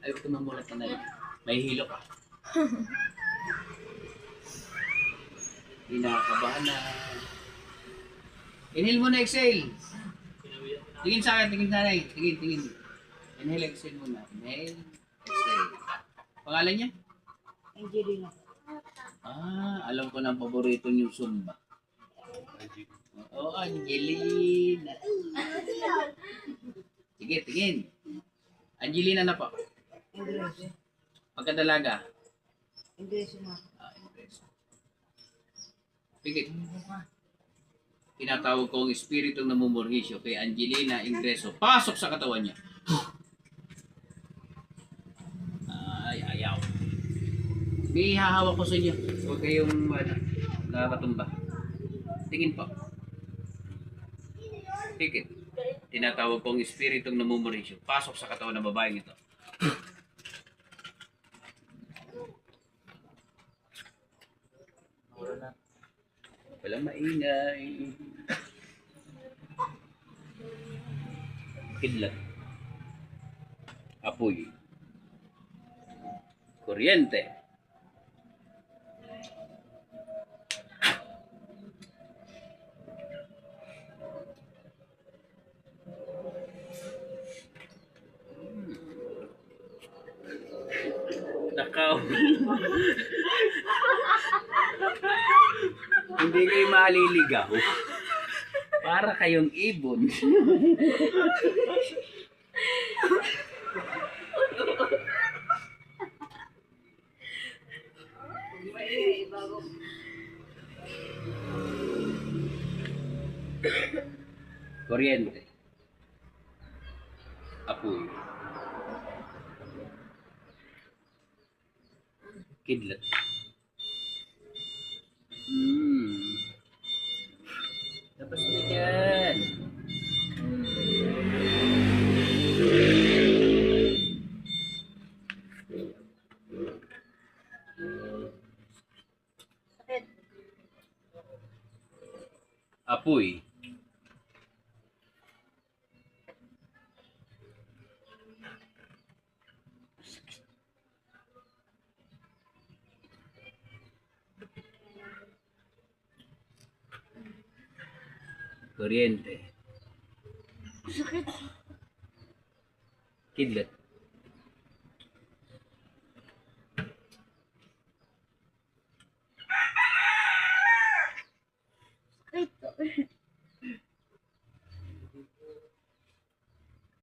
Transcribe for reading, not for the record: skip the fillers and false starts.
Ay, tumumulat ka na yun. May hilo ka. Kinakabahan na. Inhale mo na, exhale. Tingin sa akin, tingin sa akin. Tingin. Inhale, exhale muna. Inhale, exhale. Pangalan niya? Angelina. Alam ko na ang paborito niyong Zumba. Oo, Angelina. Sige, tingin. Angelina na po. Ingreso. Pagkadalaga. Ingreso na. Ingreso. Pigit. Tinatawag ko ang espiritong namumurhisyo kay Angelina Ingreso. Pasok sa katawan niya. Ay, ayaw. May hahawak ko sa inyo. Huwag kayong nakatumba. Tingin po. Pigit. Tinatawag ko ang espiritong namumurhisyo. Pasok sa katawan ng babaeng ito. Walang maingay. Kidlat. Apoy. Kuryente. Nakaw. Hindi kayo maliligaw. Para kayong ibon. Kuryente. Apoy. Kidlat. Tapos na dyan. Apoy. Kuryente. Kidlat.